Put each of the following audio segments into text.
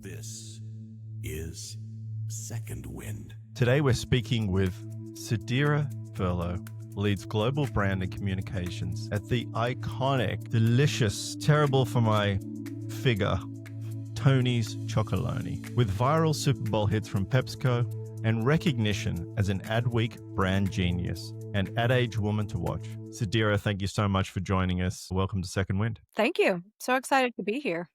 This is Second Wind. Today we're speaking with Sadira Furlow, leads global brand and communications at the iconic, delicious, terrible for my figure, Tony's Chocolonely, with viral Super Bowl hits from PepsiCo and recognition as an Adweek brand genius and Ad Age woman to watch. Sadira, thank you so much for joining us. Welcome to Second Wind. Thank you. So excited to be here.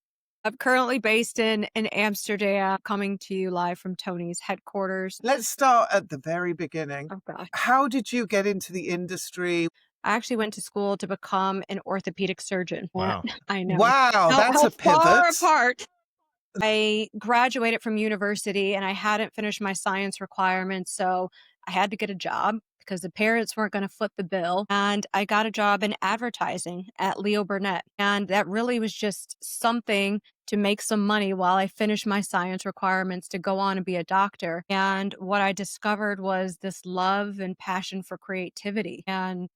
I'm currently based in Amsterdam, coming to you live from Tony's headquarters. Let's start at the very beginning. Oh, gosh. How did you get into the industry? I actually went to school to become an orthopedic surgeon. Wow. I know. Wow, that's How a pivot. far apart. I graduated from university and I hadn't finished my science requirements, so I had to get a job because the parents weren't going to foot the bill. And I got a job in advertising at Leo Burnett. And that really was just something to make some money while I finished my science requirements to go on and be a doctor. And what I discovered was this love and passion for creativity. And it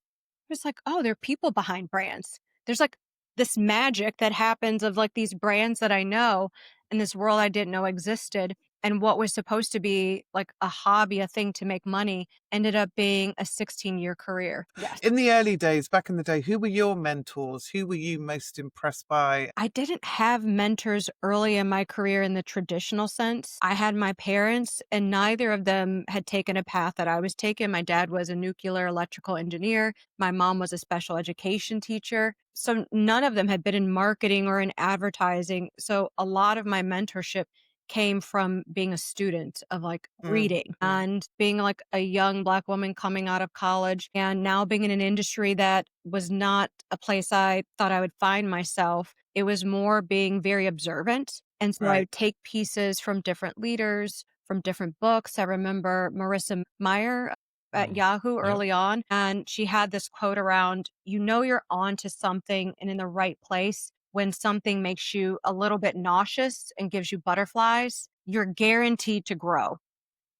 was like, oh, there are people behind brands. There's like this magic that happens of like these brands that I know in this world I didn't know existed. And what was supposed to be like a hobby, a thing to make money, ended up being a 16-year career. Yes. In the early days, back in the day, who were your mentors? Who were you most impressed by? I didn't have mentors early in my career in the traditional sense. I had my parents, and neither of them had taken a path that I was taking. My dad was a nuclear electrical engineer. My mom was a special education teacher. So none of them had been in marketing or in advertising. So a lot of my mentorship came from being a student of like reading and being like a young Black woman coming out of college and now being in an industry that was not a place I thought I would find myself. It was more being very observant. And so I would take pieces from different leaders, from different books. I remember Marissa Meyer at Yahoo early on, and she had this quote around, you know, you're onto something and in the right place. When something makes you a little bit nauseous and gives you butterflies, you're guaranteed to grow.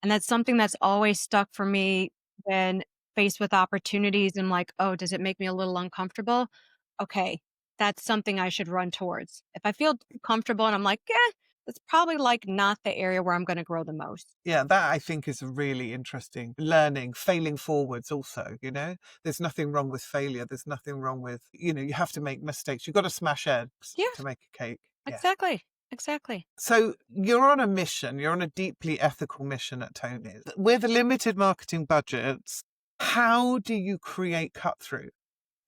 And that's something that's always stuck for me when faced with opportunities. I'm like, oh, does it make me a little uncomfortable? Okay, that's something I should run towards. If I feel comfortable and I'm like, yeah, that's probably like not the area where I'm going to grow the most. Yeah, that I think is a really interesting learning, failing forwards also, you know, there's nothing wrong with failure. There's nothing wrong with, you know, you have to make mistakes. You've got to smash eggs to make a cake. Yeah. Exactly. So you're on a mission, you're on a deeply ethical mission at Tony's. With limited marketing budgets, how do you create cut through?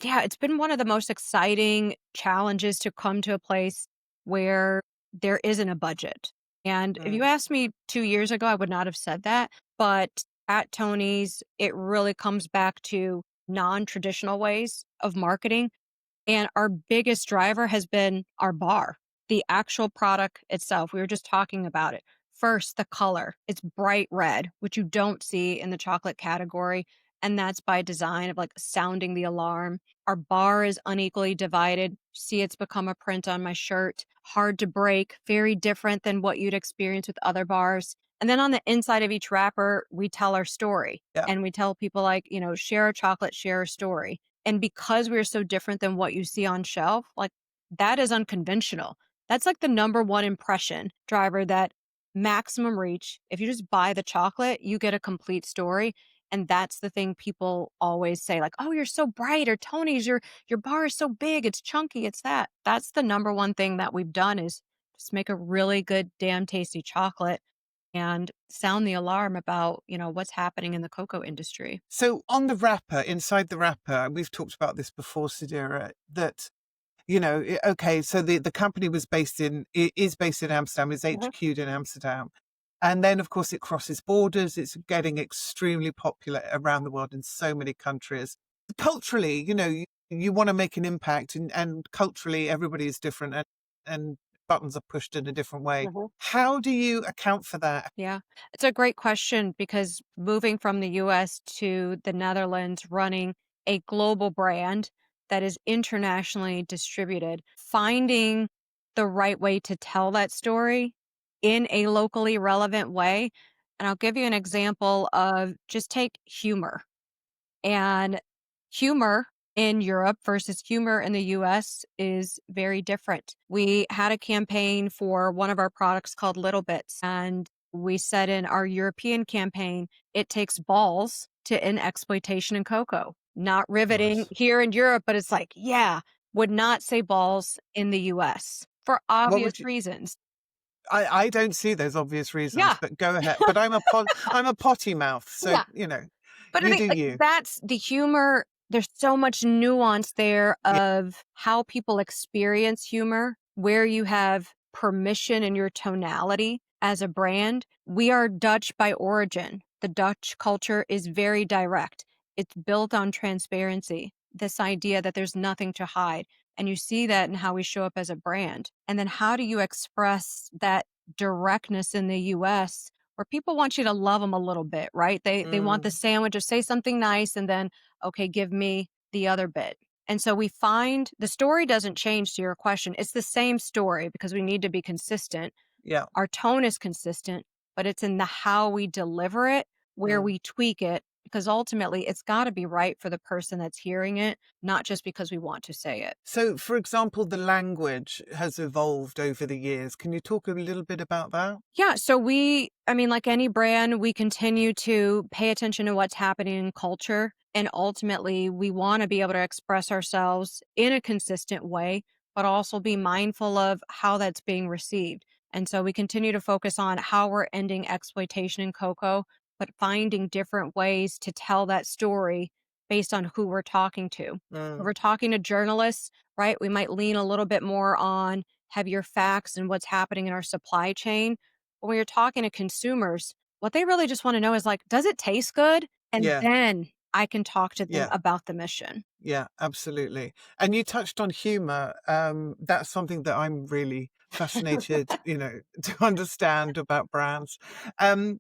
Yeah, it's been one of the most exciting challenges to come to a place where there isn't a budget. And if you asked me 2 years ago, I would not have said that. But at Tony's, it really comes back to non-traditional ways of marketing. And our biggest driver has been our bar, the actual product itself. We were just talking about it. First, the color. It's bright red, which you don't see in the chocolate category. And that's by design of like sounding the alarm. Our bar is unequally divided. See, it's become a print on my shirt. Hard to break, very different than what you'd experience with other bars. And then on the inside of each wrapper, we tell our story. Yeah. And we tell people like, you know, share a chocolate, share a story. And because we're so different than what you see on shelf, like that is unconventional. That's like the number one impression driver, that maximum reach. If you just buy the chocolate, you get a complete story. And that's the thing people always say, like, oh, you're so bright, or Tony's, your bar is so big, it's chunky, it's that. That's the number one thing that we've done, is just make a really good, damn tasty chocolate and sound the alarm about, you know, what's happening in the cocoa industry. So on the wrapper, inside the wrapper, we've talked about this before, Sadira, that, you know, okay, so the company is based in Amsterdam, is HQ'd in Amsterdam. And then, of course, it crosses borders. It's getting extremely popular around the world in so many countries. Culturally, you know, you want to make an impact, and culturally, everybody is different, and buttons are pushed in a different way. How do you account for that? Yeah, it's a great question, because moving from the US to the Netherlands, running a global brand that is internationally distributed, finding the right way to tell that story in a locally relevant way. And I'll give you an example of, just take humor. And humor in Europe versus humor in the US is very different. We had a campaign for one of our products called Little Bits, and we said in our European campaign, it takes balls to end exploitation in cocoa. Not riveting Nice. here in Europe, but it's like, yeah, would not say balls in the US for What obvious would you? reasons. I don't see those obvious reasons, Yeah. but go ahead. But I'm a potty mouth, so Yeah. But I you think do like you. that's the humor. There's so much nuance there Yeah. of how people experience humor, where you have permission in your tonality as a brand. We are Dutch by origin. The Dutch culture is very direct. It's built on transparency, this idea that there's nothing to hide. And you see that in how we show up as a brand. And then how do you express that directness in the US where people want you to love them a little bit, right? They want the Mm, sandwich of say something nice and then, okay, give me the other bit. And so we find the story doesn't change to your question. It's the same story because we need to be consistent. yeah. Our tone is consistent, but it's in the how we deliver it, where Mm. we tweak it, because ultimately it's got to be right for the person that's hearing it, not just because we want to say it. So, for example, the language has evolved over the years. Can you talk a little bit about that? Yeah. So like any brand, we continue to pay attention to what's happening in culture. And ultimately, we want to be able to express ourselves in a consistent way, but also be mindful of how that's being received. And so we continue to focus on how we're ending exploitation in cocoa, but finding different ways to tell that story based on who we're talking to. If Mm, we're talking to journalists, right, we might lean a little bit more on heavier facts and what's happening in our supply chain. But when you're talking to consumers, what they really just want to know is like, does it taste good? And yeah, then I can talk to them yeah, about the mission. yeah, absolutely. And you touched on humor. That's something that I'm really fascinated, to understand about brands. Um,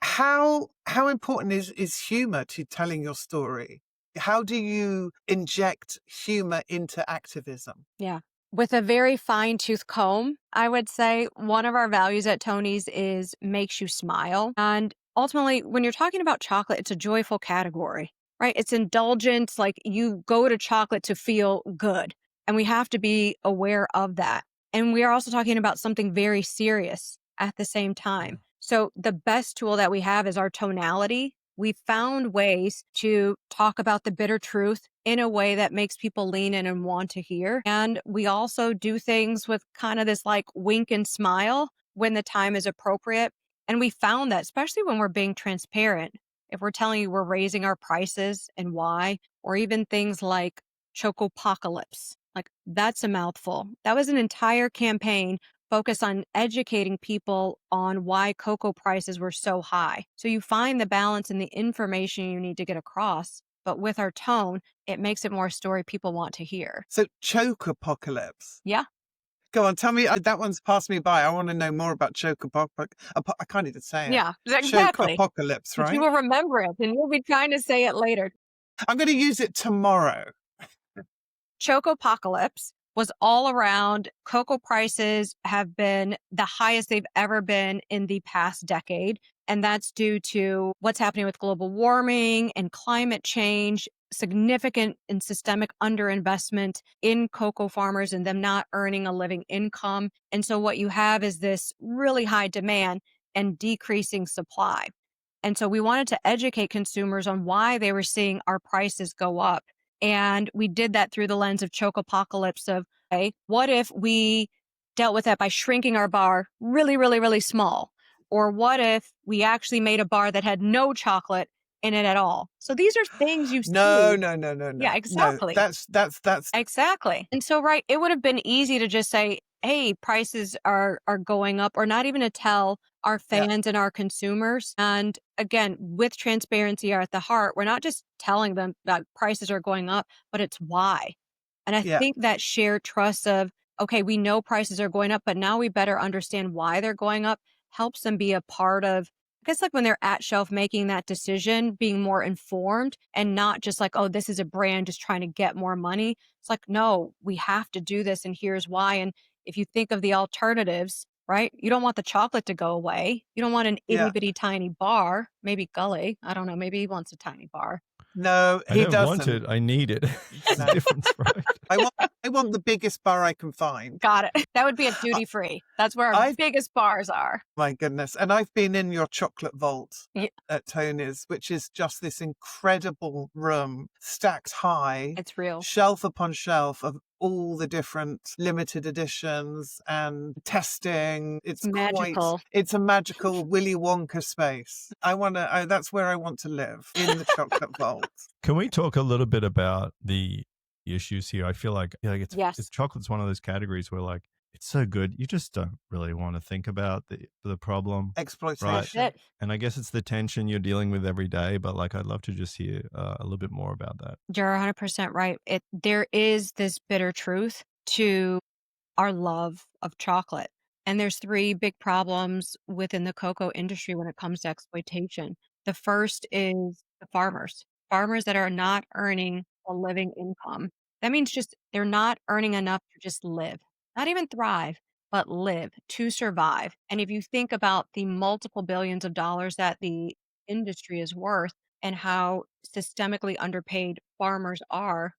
how important is humor to telling your story? How do you inject humor into activism? Yeah. With a very fine tooth comb, I would say one of our values at Tony's is makes you smile. And ultimately, when you're talking about chocolate, it's a joyful category, right? It's indulgence. Like you go to chocolate to feel good. And we have to be aware of that. And we are also talking about something very serious at the same time. So the best tool that we have is our tonality. We found ways to talk about the bitter truth in a way that makes people lean in and want to hear. And we also do things with kind of this like wink and smile when the time is appropriate. And we found that, especially when we're being transparent, if we're telling you we're raising our prices and why, or even things like chocopocalypse, like that's a mouthful. That was an entire campaign focused on educating people on why cocoa prices were so high. So you find the balance in the information you need to get across, but with our tone, it makes it more a story people want to hear. So, choke apocalypse. Yeah. Go on, tell me. That one's passed me by. I want to know more about choke apocalypse. I can't even say it. Yeah, Choke exactly. apocalypse, But you right? will remember it and you'll be trying to say it later. I'm going to use it tomorrow. Chocopocalypse was all around cocoa prices have been the highest they've ever been in the past decade. And that's due to what's happening with global warming and climate change, significant and systemic underinvestment in cocoa farmers and them not earning a living income. And so what you have is this really high demand and decreasing supply. And so we wanted to educate consumers on why they were seeing our prices go up. And we did that through the lens of chocopocalypse of, okay, what if we dealt with that by shrinking our bar really, really, really small? Or what if we actually made a bar that had no chocolate in it at all? So these are things you No, see. no, no, no, Yeah, no, no. exactly. That's Exactly. And so, right, it would have been easy to just say, hey, prices are going up, or not even to tell our yeah, fans and our consumers. And again, with transparency at the heart, we're not just telling them that prices are going up, but it's why. And I yeah, think that shared trust of, okay, we know prices are going up, but now we better understand why they're going up helps them be a part of, I guess, like when they're at shelf making that decision, being more informed and not just like, oh, this is a brand just trying to get more money. It's like, no, we have to do this and here's why. And if you think of the alternatives, right? You don't want the chocolate to go away. You don't want an itty yeah. bitty tiny bar, maybe Gully. I don't know. Maybe he wants a tiny bar. No, I he don't want doesn't. it. I need it. It's No. the difference, right? I want the biggest bar I can find. Got it. That would be a duty free. That's where our I've biggest bars are. My goodness. And I've been in your chocolate vault Yeah. at Tony's, which is just this incredible room, stacked high, It's real. shelf upon shelf of all the different limited editions and testing. It's magical. It's a magical Willy Wonka space. That's where I want to live, in the chocolate vault. Can we talk a little bit about the issues here? I feel like Yes. it's chocolate's one of those categories where like it's so good you just don't really want to think about the problem, Exploitation. right? That's it. And I guess it's the tension you're dealing with every day. But like, I'd love to just hear a little bit more about that. You're 100% right. There is this bitter truth to our love of chocolate. And there's three big problems within the cocoa industry when it comes to exploitation. The first is the farmers that are not earning a living income. That means just they're not earning enough to just live, not even thrive, but live to survive. And if you think about the multiple billions of dollars that the industry is worth and how systemically underpaid farmers are,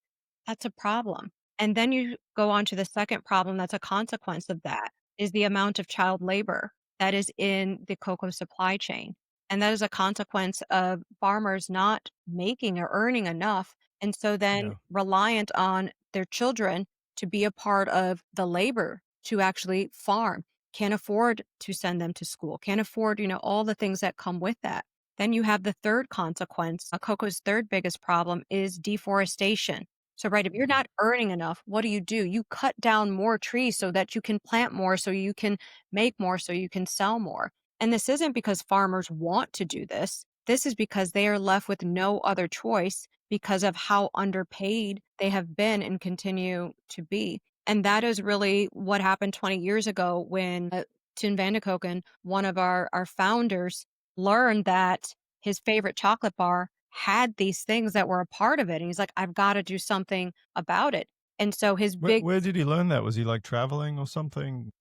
that's a problem. And then you go on to the second problem that's a consequence of that is the amount of child labor that is in the cocoa supply chain. And that is a consequence of farmers not making or earning enough. And so then Yeah. reliant on their children to be a part of the labor to actually farm, can't afford to send them to school, can't afford, all the things that come with that. Then you have the third consequence. Cocoa's third biggest problem is deforestation. So, right, if you're not earning enough, what do? You cut down more trees so that you can plant more, so you can make more, so you can sell more. And this isn't because farmers want to do this. This is because they are left with no other choice because of how underpaid they have been and continue to be. And that is really what happened 20 years ago when Tim Van de Koken, one of our founders, learned that his favorite chocolate bar had these things that were a part of it. And he's like, I've got to do something about it. And so his big, Where did he learn that? Was he like traveling or something,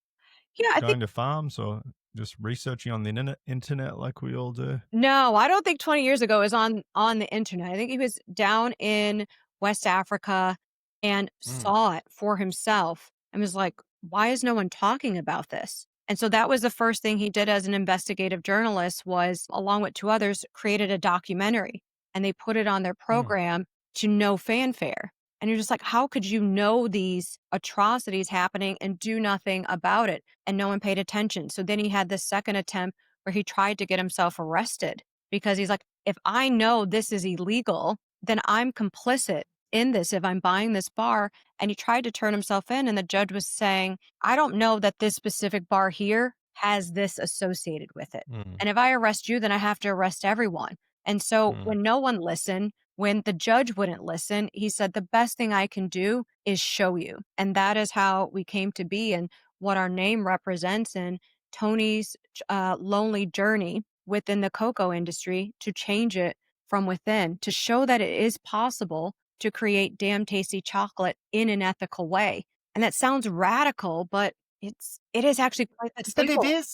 yeah, I think, going to farms, or just researching on the internet like we all do? no, I don't think 20 years ago is on the internet. I think he was down in West Africa and saw it for himself and was like, why is no one talking about this? And so that was the first thing he did as an investigative journalist was, along with two others, created a documentary and they put it on their program to no fanfare. And you're just like, how could you know these atrocities happening and do nothing about it? And no one paid attention. So then he had this second attempt where he tried to get himself arrested because he's like, if I know this is illegal, then I'm complicit in this if I'm buying this bar. And he tried to turn himself in, and the judge was saying, I don't know that this specific bar here has this associated with it. And if I arrest you, then I have to arrest everyone. And so when no one listened, when the judge wouldn't listen, he said, the best thing I can do is show you. And that is how we came to be and what our name represents in Tony's lonely journey within the cocoa industry to change it from within, to show that it is possible to create damn tasty chocolate in an ethical way. And that sounds radical, but it is actually quite that But simple. it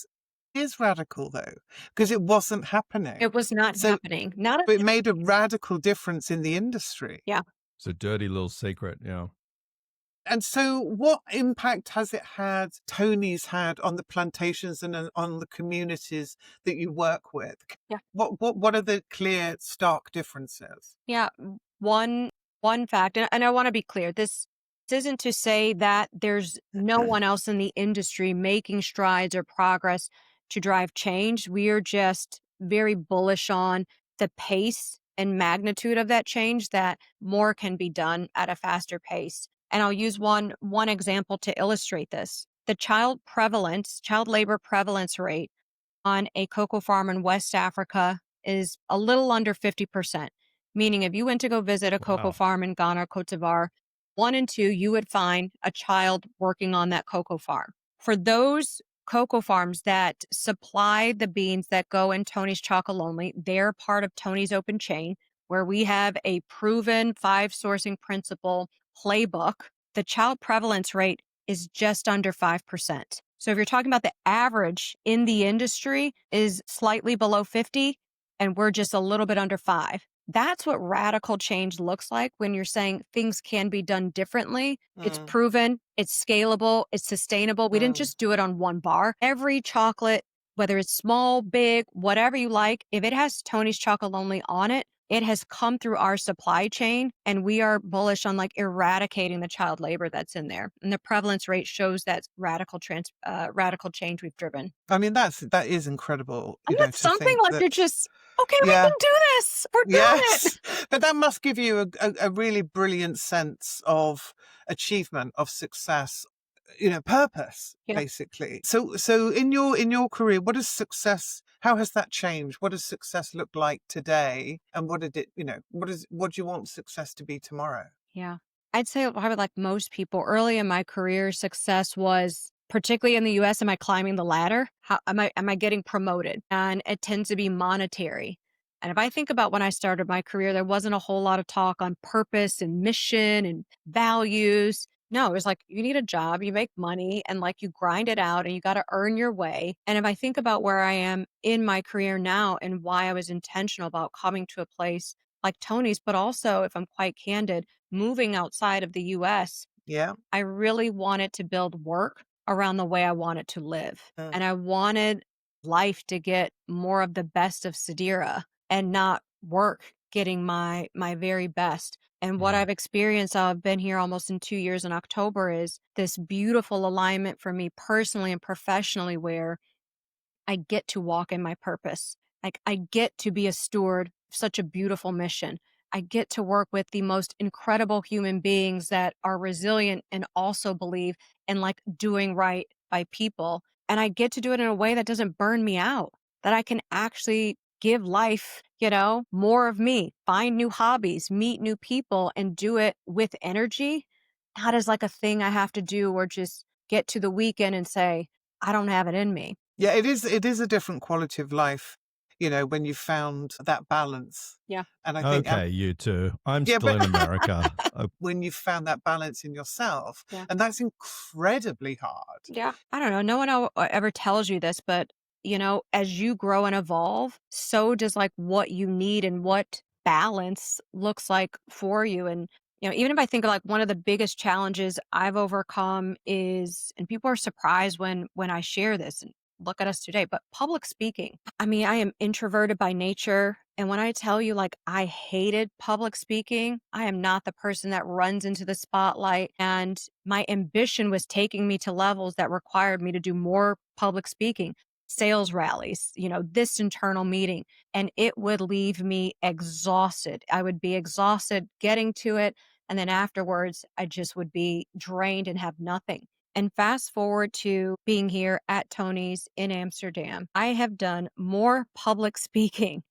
is radical though, because it wasn't happening. It was not So happening. Not it made a radical difference in the industry. Yeah. It's a dirty little secret. Yeah. And so what impact has Tony's had on the plantations and on the communities that you work with? Yeah. What are the clear, stark differences? Yeah. One fact, and I want to be clear, this isn't to say that there's no one else in the industry making strides or progress to drive change. We are just very bullish on the pace and magnitude of that change, that more can be done at a faster pace. And I'll use one example to illustrate this. The child labor prevalence rate on a cocoa farm in West Africa is a little under 50%. Meaning if you went to go visit a cocoa farm in Ghana, Cote d'Ivoire, 1 and 2, you would find a child working on that cocoa farm. For those cocoa farms that supply the beans that go in Tony's Chocolonely, they're part of Tony's Open Chain, where we have a proven 5 sourcing principle playbook. The child prevalence rate is just under 5%. So if you're talking about the average in the industry is slightly below 50, and we're just a little bit under 5. that's what radical change looks like when you're saying things can be done differently. It's Mm, proven, it's scalable, it's sustainable. We didn't mm. just do it on one bar. Every chocolate, whether it's small, big, whatever you like, if it has Tony's Chocolonely on it, it has come through our supply chain, and we are bullish on like eradicating the child labor that's in there. And the prevalence rate shows that radical change we've driven. I mean, that is incredible, And that's to something think like that. you're just, okay, we Yeah, can do this. We're doing it. yes, but that must give you a really brilliant sense of achievement, of success, purpose, Yeah. basically. So in your career, what is success? How has that changed? What does success look like today? And what did it, what do you want success to be tomorrow? Yeah. I'd say probably like most people early in my career, success was particularly in the US, am I climbing the ladder? How am I getting promoted? And it tends to be monetary. And if I think about when I started my career, there wasn't a whole lot of talk on purpose and mission and values. No, it was like you need a job, you make money, and like you grind it out and you got to earn your way. And if I think about where I am in my career now and why I was intentional about coming to a place like Tony's, but also, if I'm quite candid, moving outside of the US, Yeah. I really wanted to build work around the way I wanted to live. Mm, And I wanted life to get more of the best of Sadira and not work getting my very best. And what Mm. I've experienced, I've been here almost in 2 years in October, is this beautiful alignment for me personally and professionally where I get to walk in my purpose. Like I get to be a steward of such a beautiful mission. I get to work with the most incredible human beings that are resilient and also believe in like doing right by people. And I get to do it in a way that doesn't burn me out, that I can actually give life, more of me, find new hobbies, meet new people, and do it with energy. Not as like a thing I have to do or just get to the weekend and say, I don't have it in me. yeah, it is a different quality of life, when you found that balance. Yeah. And I think, Okay, you two. I'm yeah, still but in America. when you found that balance in yourself, Yeah. and that's incredibly hard. Yeah. I don't know. No one ever tells you this, but as you grow and evolve, so does like what you need and what balance looks like for you. And, even if I think of like one of the biggest challenges I've overcome is, and people are surprised when I share this and look at us today, but public speaking. I mean, I am introverted by nature. And when I tell you like I hated public speaking, I am not the person that runs into the spotlight. And my ambition was taking me to levels that required me to do more public speaking, sales rallies, this internal meeting. And it would leave me exhausted. I would be exhausted getting to it. And then afterwards, I just would be drained and have nothing. And fast forward to being here at Tony's in Amsterdam, I have done more public speaking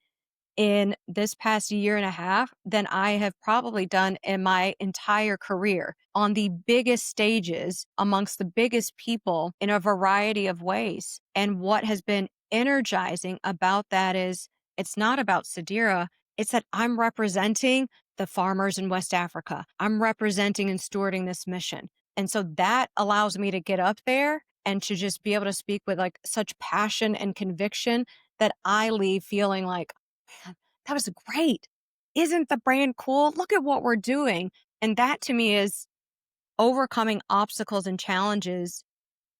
in this past year and a half than I have probably done in my entire career on the biggest stages amongst the biggest people in a variety of ways. And what has been energizing about that is it's not about Sadira, it's that I'm representing the farmers in West Africa. I'm representing and stewarding this mission. And so that allows me to get up there and to just be able to speak with like such passion and conviction that I leave feeling like, "Man, that was great. Isn't the brand cool? Look at what we're doing." And that to me is overcoming obstacles and challenges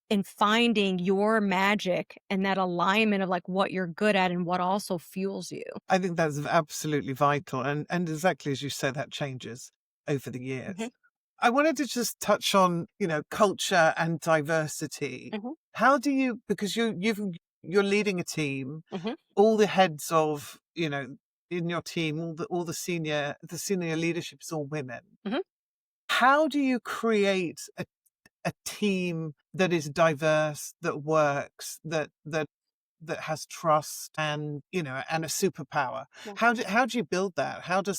and finding your magic and that alignment of like what you're good at and what also fuels you. I think that's absolutely vital. And exactly as you say, that changes over the Mhm, years. I wanted to just touch on, culture and diversity. mhm, How do you, because you're leading a team, mhm, all the heads of, in your team, all the senior leadership is all women. mhm. How do you create a team that is diverse, that works, that has trust and, and a superpower? Yeah. How do you build that? How do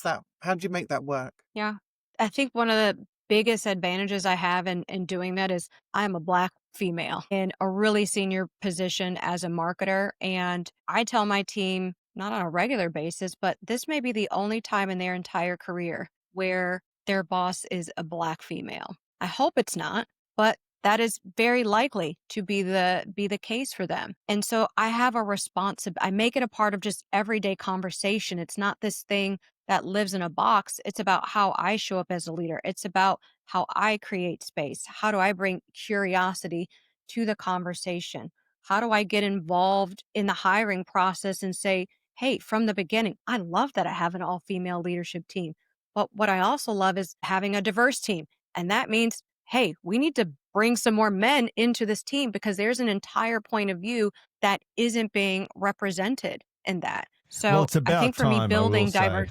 you make that work? Yeah. I think one of the biggest advantages I have in doing that is I'm a Black female in a really senior position as a marketer. And I tell my team, not on a regular basis, but this may be the only time in their entire career where their boss is a Black female. I hope it's not, but that is very likely to be the case for them. And so I have a responsibility. I make it a part of just everyday conversation. It's not this thing that lives in a box. It's about how I show up as a leader. It's about how I create space. How do I bring curiosity to the conversation? How do I get involved in the hiring process and say, hey, from the beginning, I love that I have an all female leadership team. But what I also love is having a diverse team. And that means, hey, we need to bring some more men into this team because there's an entire point of view that isn't being represented in that. Well, So it's I think about for me, time, I will building say. diverse.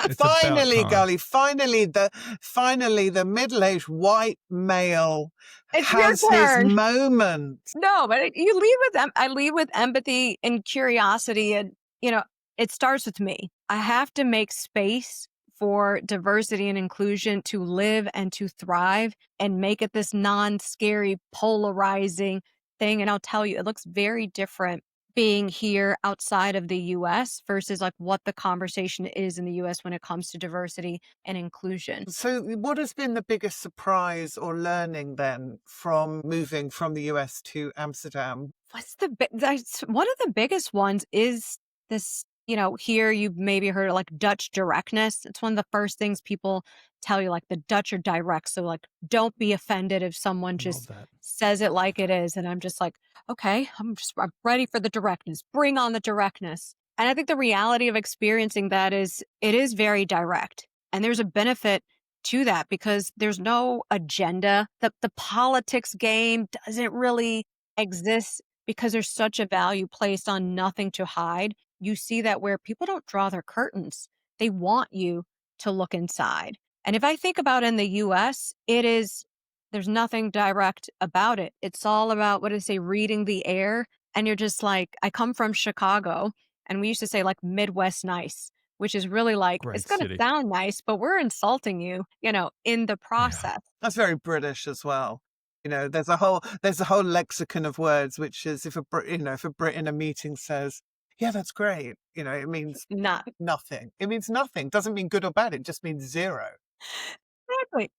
It's about Finally, time. Gully, finally the middle-aged white male It's your has his turn. moment. No, but you lead with them. I lead with empathy and curiosity. And, it starts with me. I have to make space for diversity and inclusion to live and to thrive and make it this non-scary, polarizing thing. And I'll tell you, it looks very different being here outside of the US versus like what the conversation is in the US when it comes to diversity and inclusion. So what has been the biggest surprise or learning then from moving from the US to Amsterdam? That's one of the biggest ones is this, here you've maybe heard of like Dutch directness. It's one of the first things people tell you, like the Dutch are direct. So like, don't be offended if someone Love just that. says it like it is. And I'm just like, okay, I'm ready for the directness. Bring on the directness. And I think the reality of experiencing that is it is very direct. And there's a benefit to that because there's no agenda. The politics game doesn't really exist because there's such a value placed on nothing to hide. You see that where people don't draw their curtains. They want you to look inside. And if I think about in the US, there's nothing direct about it. It's all about, what do they say, reading the air. And you're just like, I come from Chicago and we used to say like Midwest nice, which is really like, it's Great going to city. sound nice, but we're insulting you, in the Yeah. process. That's very British as well. There's a whole lexicon of words, which is if a Brit in a meeting says, "Yeah, that's great," it means Not nothing. It means nothing. Doesn't mean good or bad. It just means zero. exactly.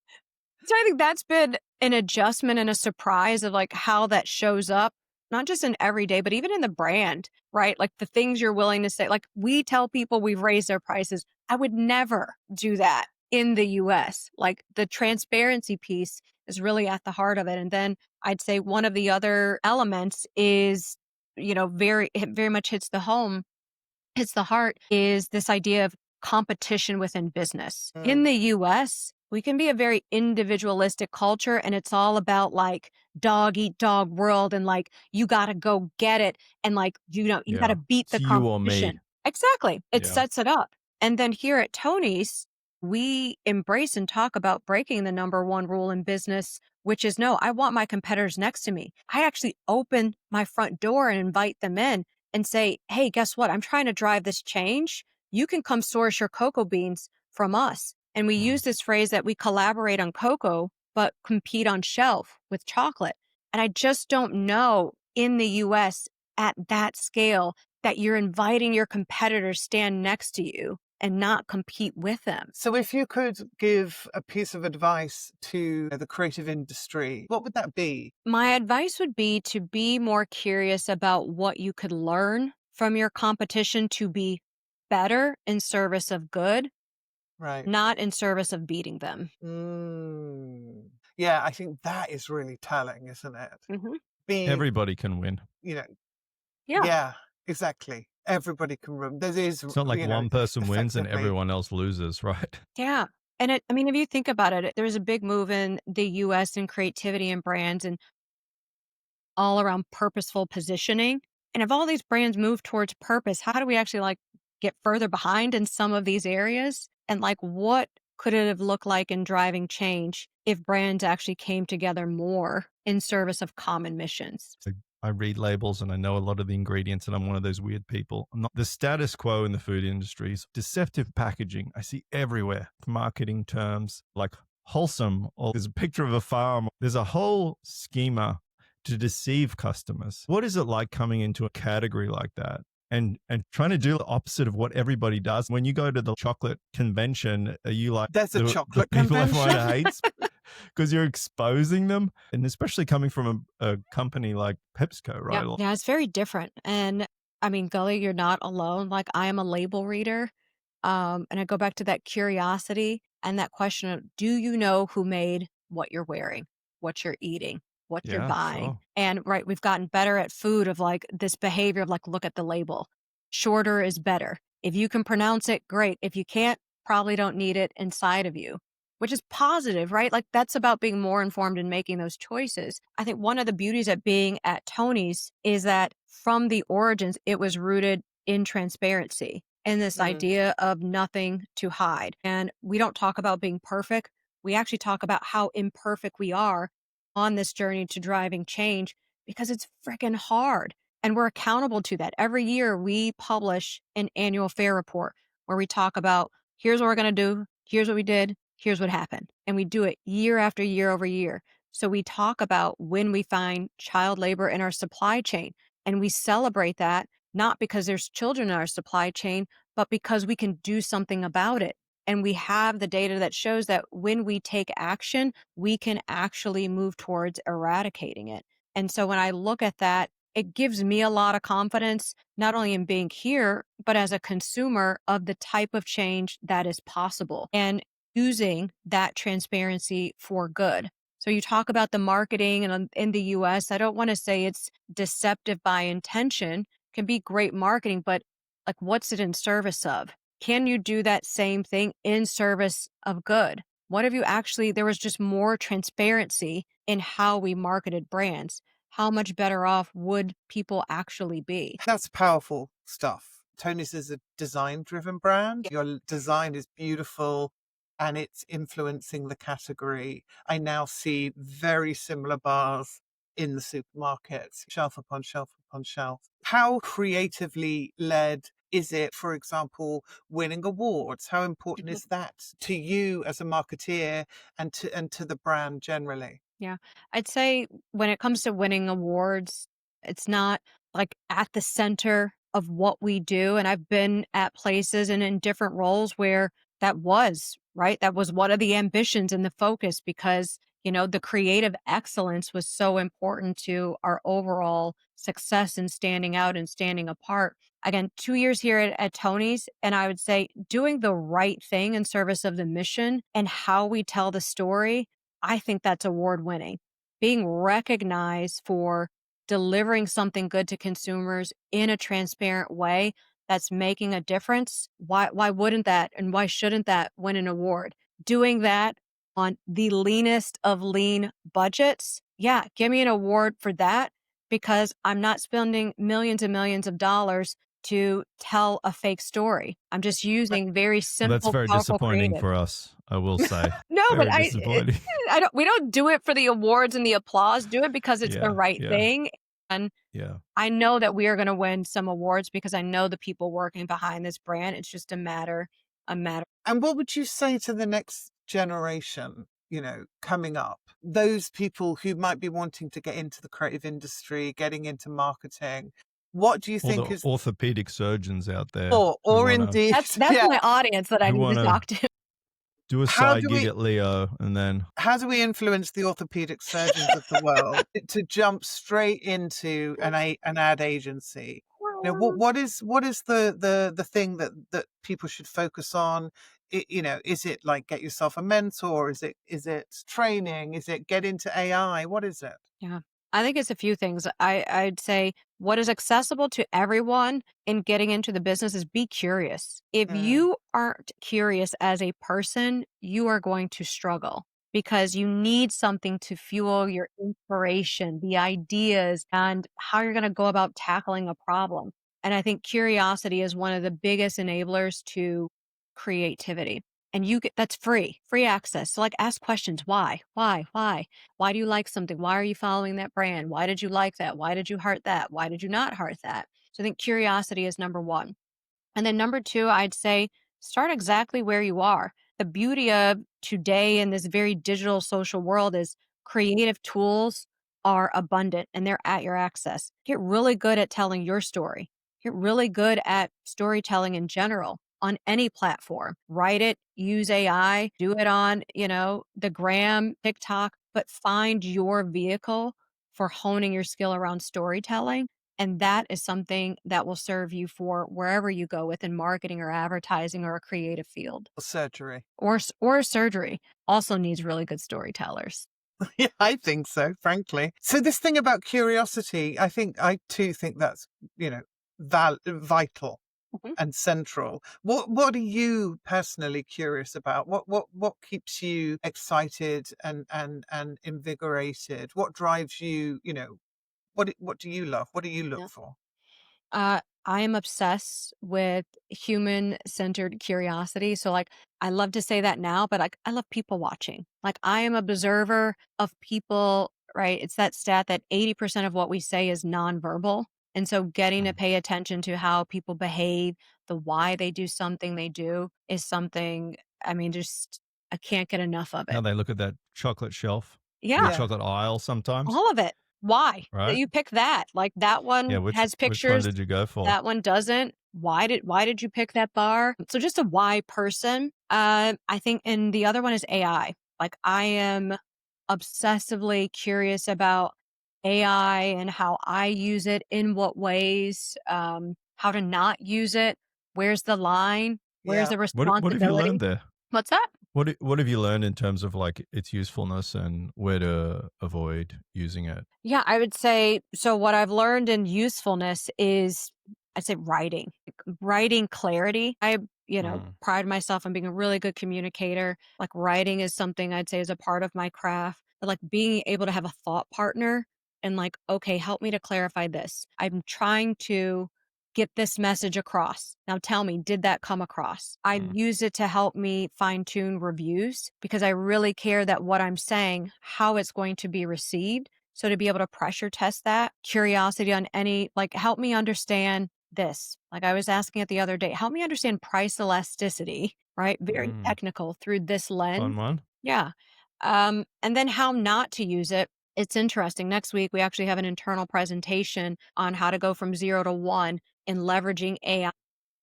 So I think that's been an adjustment and a surprise of like how that shows up, not just in everyday, but even in the brand, right? Like the things you're willing to say. Like we tell people we've raised our prices. I would never do that in the US. Like the transparency piece is really at the heart of it. And then I'd say one of the other elements is, it very much hits the heart is this idea of competition within business. In the US, we can be a very individualistic culture and it's all about like dog eat dog world and like you got to go get it and like you got Yeah. to beat the It's you or me. competition. Exactly. It Yeah. sets it up. And then here at Tony's, we embrace and talk about breaking the number one rule in business, which is no, I want my competitors next to me. I actually open my front door and invite them in and say, hey, guess what? I'm trying to drive this change. You can come source your cocoa beans from us. And we use this phrase that we collaborate on cocoa, but compete on shelf with chocolate. And I just don't know in the US at that scale that you're inviting your competitors stand next to you and not compete with them. So if you could give a piece of advice to the creative industry, what would that be? My advice would be to be more curious about what you could learn from your competition to be better in service of good, Right. not in service of beating them. Yeah, I think that is really telling, isn't it? Mm-hmm. Being, Everybody can win. Yeah. yeah, exactly. Everybody can run. It's not like one person wins and effectively. everyone else loses, right? Yeah. And if you think about it, there's a big move in the US in creativity and brands and all around purposeful positioning. And if all these brands move towards purpose, how do we actually like get further behind in some of these areas? And like, what could it have looked like in driving change if brands actually came together more in service of common missions? So I read labels and I know a lot of the ingredients, and I'm one of those weird people. I'm not the status quo in the food industry is deceptive packaging. I see everywhere. Marketing terms like wholesome, or there's a picture of a farm. There's a whole schema to deceive customers. What is it like coming into a category like that and trying to do the opposite of what everybody does? When you go to the chocolate convention, are you like, There's a chocolate people convention. everyone hates? Because you're exposing them, and especially coming from a company like PepsiCo, right? Yeah, it's very different. And I mean, Gully, you're not alone. Like I am a label reader. And I go back to that curiosity and that question of, do you know who made what you're wearing, what you're eating, what you're Yeah, buying? sure. And right, we've gotten better at food of like this behavior of like, look at the label. Shorter is better. If you can pronounce it, great. If you can't, probably don't need it inside of you, which is positive, right? Like that's about being more informed and making those choices. I think one of the beauties of being at Tony's is that from the origins, it was rooted in transparency and this Mm. idea of nothing to hide. And we don't talk about being perfect. We actually talk about how imperfect we are on this journey to driving change because it's freaking hard. And we're accountable to that. Every year we publish an annual fair report where we talk about here's what we're going to do, here's what we did, here's what happened. And we do it year after year over year. So we talk about when we find child labor in our supply chain and we celebrate that not because there's children in our supply chain, but because we can do something about it. And we have the data that shows that when we take action, we can actually move towards eradicating it. And so when I look at that, it gives me a lot of confidence, not only in being here, but as a consumer of the type of change that is possible and using that transparency for good. So you talk about the marketing and in the US, I don't want to say it's deceptive by intention, can be great marketing, but like what's it in service of? Can you do that same thing in service of good? What if you actually, there was just more transparency in how we marketed brands? How much better off would people actually be? That's powerful stuff. Tony's is a design-driven brand. Your design is beautiful and it's influencing the category. I now see very similar bars in the supermarkets, shelf upon shelf upon shelf. How creatively led is it, for example, winning awards? How important is that to you as a marketeer and to the brand generally? Yeah. I'd say when it comes to winning awards, it's not like at the center of what we do. And I've been at places and in different roles where that was, right? That was one of the ambitions and the focus because, the creative excellence was so important to our overall success and standing out and standing apart. Again, 2 years here at Tony's, and I would say doing the right thing in service of the mission and how we tell the story. I think that's award winning. Being recognized for delivering something good to consumers in a transparent way that's making a difference. Why wouldn't that and why shouldn't that win an award? Doing that on the leanest of lean budgets. Yeah, give me an award for that because I'm not spending millions and millions of dollars to tell a fake story. I'm just using very Well, that's simple, very powerful disappointing creative. for us, I will say. No, but Very disappointing. I don't we don't do it for the awards and the applause, do it because it's the Yeah, right yeah, thing, and yeah. I know that we are gonna win some awards because I know the people working behind this brand, it's just a matter. And what would you say to the next generation, coming up? Those people who might be wanting to get into the creative industry, getting into marketing. What do you All think the is, orthopedic surgeons out there or indeed, That's yeah. my audience that I who need to wanna talk to. do a How side do gig we at Leo and then how do we influence the orthopedic surgeons of the world to jump straight into an ad agency? What is the thing that people should focus on? Is it like get yourself a mentor? Is it training? Is it get into AI? What is it? Yeah. I think it's a few things. I'd say what is accessible to everyone in getting into the business is be curious. If Mm. you aren't curious as a person, you are going to struggle because you need something to fuel your inspiration, the ideas, and how you're going to go about tackling a problem. And I think curiosity is one of the biggest enablers to creativity. And that's free access. So like ask questions. Why? Why do you like something? Why are you following that brand? Why did you like that? Why did you heart that? Why did you not heart that? So I think curiosity is number one. And then number two, I'd say start exactly where you are. The beauty of today in this very digital social world is creative tools are abundant and they're at your access. Get really good at telling your story. Get really good at storytelling in general on any platform. Write it, use AI, do it on, the gram, TikTok, but find your vehicle for honing your skill around storytelling And that is something that will serve you for wherever you go within marketing or advertising or a creative field. Surgery. Or surgery also needs really good storytellers. Yeah, I think so, frankly. So this thing about curiosity, I too think that's, vital Mhm. and central. What are you personally curious about? What keeps you excited and invigorated? What drives you, what do you love? What do you look Yeah. for? I am obsessed with human-centered curiosity. So, like, I love to say that now, but I love people watching. Like, I am an observer of people, right? It's that stat that 80% of what we say is nonverbal. And so getting to pay attention to how people behave, the why they do something they do is something, I mean, just I can't get enough of How it. they look at that chocolate shelf, the Yeah, Yeah. chocolate aisle sometimes, all of it. Why? That right? you pick that? Like that Yeah, one has which one pictures. did you go for? That one doesn't. Why did you pick that bar? So just a why person. I think, and the other one is AI. Like I am obsessively curious about AI and how I use it, in what ways, how to not use it. Where's the line? Where's Yeah. the What have you responsibility? learned there? What's that? What have you learned in terms of like its usefulness and where to avoid using it? Yeah, I would say so. What I've learned in usefulness is, I'd say writing clarity. I, Mm. pride myself on being a really good communicator. Like writing is something I'd say is a part of my craft. But like being able to have a thought partner and like, okay, help me to clarify this. I'm trying to get this message across. Now tell me, did that come across? I Mm. use it to help me fine tune reviews because I really care that what I'm saying, how it's going to be received. So to be able to pressure test that, curiosity on any, like, help me understand this. Like I was asking it the other day, help me understand price elasticity, right? Very Mm. technical through this Fun lens. one. Yeah. And then how not to use it. It's interesting. Next week, we actually have an internal presentation on how to go from 0 to 1 in leveraging AI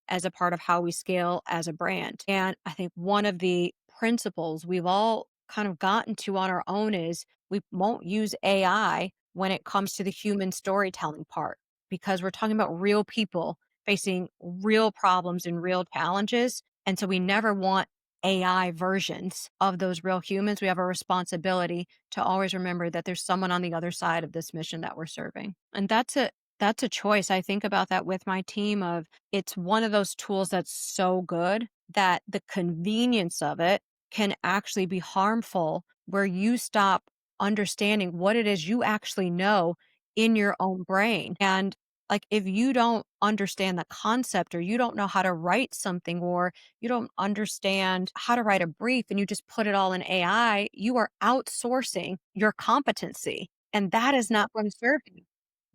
as a part of how we scale as a brand. And I think one of the principles we've all kind of gotten to on our own is we won't use AI when it comes to the human storytelling part because we're talking about real people facing real problems and real challenges. And so we never want AI versions of those real humans. We have a responsibility to always remember that there's someone on the other side of this mission that we're serving. And that's a choice. I think about that with my team of it's one of those tools that's so good that the convenience of it can actually be harmful where you stop understanding what it is you actually know in your own brain. And like if you don't understand the concept or you don't know how to write something or you don't understand how to write a brief and you just put it all in AI, you are outsourcing your competency. And that is not going to serve you.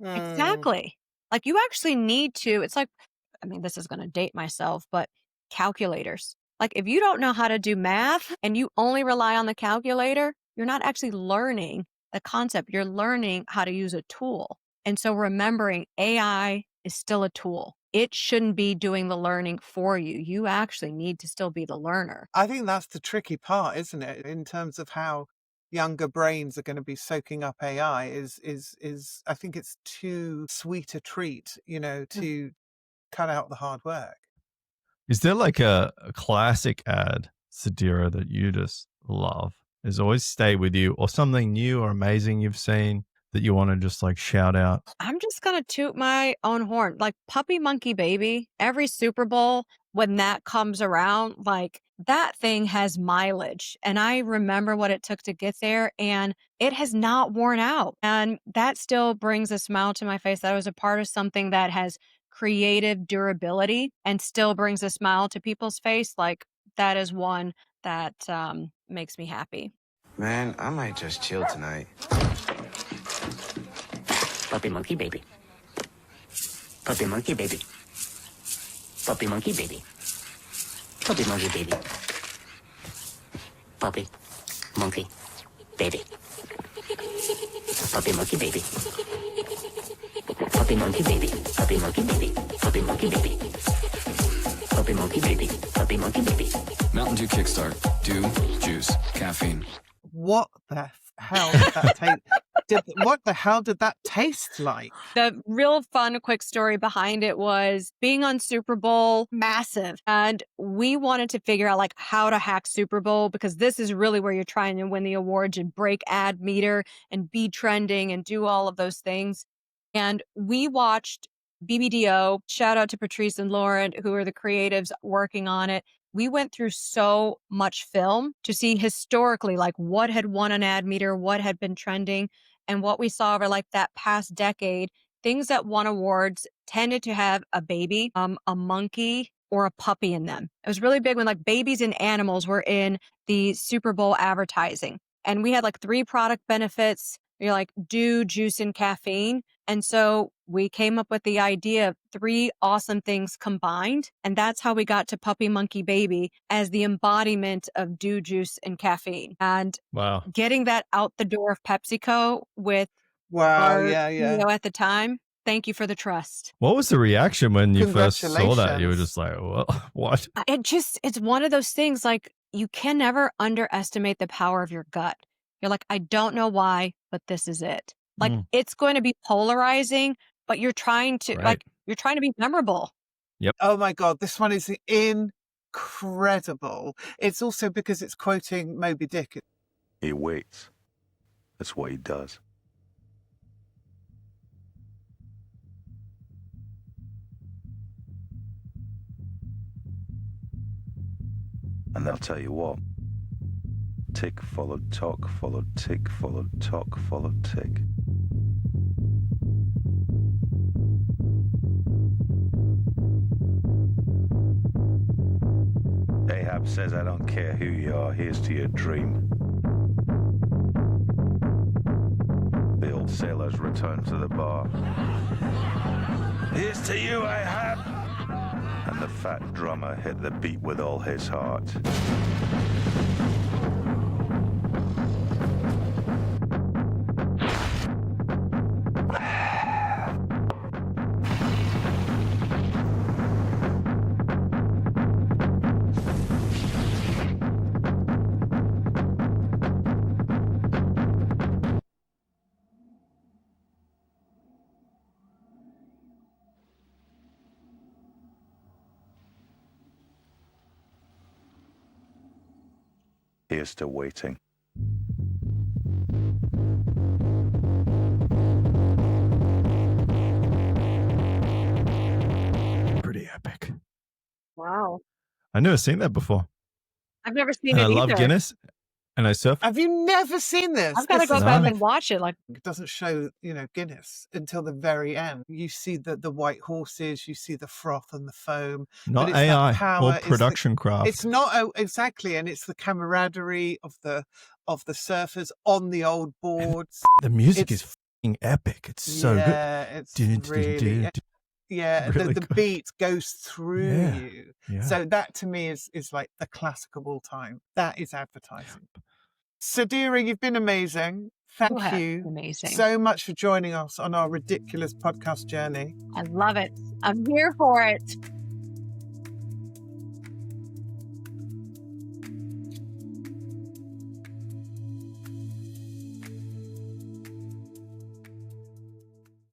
Mm. Exactly. Like you actually need to, it's like, I mean, this is going to date myself, but calculators. Like if you don't know how to do math and you only rely on the calculator, you're not actually learning the concept. You're learning how to use a tool. And so remembering AI is still a tool. It shouldn't be doing the learning for you. You actually need to still be the learner. I think that's the tricky part, isn't it? In terms of how younger brains are going to be soaking up AI is I think it's too sweet a treat, to cut out the hard work. Is there like a classic ad, Sadira, that you just love? Is always stay with you, or something new or amazing you've seen that you want to just like shout out? I'm just going to toot my own horn. Like Puppy Monkey Baby, every Super Bowl, when that comes around, like that thing has mileage. And I remember what it took to get there, and it has not worn out. And that still brings a smile to my face that I was a part of something that has creative durability and still brings a smile to people's face. Like that is one that makes me happy. Man, I might just chill tonight. Puppy monkey baby. Puppy monkey baby. Puppy monkey baby. Puppy monkey baby. Puppy monkey baby. Puppy monkey baby. Puppy monkey baby. Puppy monkey baby. Puppy monkey baby. Puppy monkey baby. Puppy monkey baby. Mountain Dew Kickstart. Dew, juice, caffeine. What the hell did that What the hell did that taste like? The real fun, quick story behind it was being on Super Bowl, massive. And we wanted to figure out like how to hack Super Bowl, because this is really where you're trying to win the awards and break ad meter and be trending and do all of those things. And we watched BBDO, shout out to Patrice and Lauren, who are the creatives working on it. We went through so much film to see historically, like what had won an ad meter, what had been trending. And what we saw over like that past decade, things that won awards tended to have a baby, a monkey, or a puppy in them. It was really big when like babies and animals were in the Super Bowl advertising. And we had like 3 product benefits. You're like dew, juice, and caffeine. And so we came up with the idea of 3 awesome things combined. And that's how we got to Puppy Monkey Baby as the embodiment of dew, juice, and caffeine. And Wow. getting that out the door of PepsiCo with Wow, our yeah. CEO at the time. Thank you for the trust. What was the reaction when you first saw that? You were Congratulations. just like, what? It's one of those things like you can never underestimate the power of your gut. You're like, I don't know why, but this is it. Like it's going to be polarizing, but you're trying to you're trying to be memorable. Oh my God, this one is incredible. It's also because it's quoting Moby Dick. He waits. That's what he does. And I'll tell you what. Tick followed tock, followed tick, followed tock, followed tick. Ahab says, I don't care who you are, here's to your dream. The old sailors return to the bar. Here's to you, Ahab! And the fat drummer hit the beat with all his heart. Here's to waiting. Pretty epic. Wow. I've never seen that before. I've never seen And it I love either. Guinness and I surf. Have you never seen this? I've got to This go is back No. and watch it. Like, It doesn't show, Guinness until the very end. You see the white horses, you see the froth and the foam. Not it's that AI power, or it's the- production craft. It's not exactly, and it's the camaraderie of the surfers on the old boards. The music it's- is fucking epic. It's so good. Yeah, it's really. Yeah, Really the good. beat goes through Yeah, you. Yeah. So that to me is like the classic of all time. That is advertising. Sadira, you've been amazing. Thank you have you amazing. so much for joining us on our ridiculous podcast journey. I love it. I'm here for it.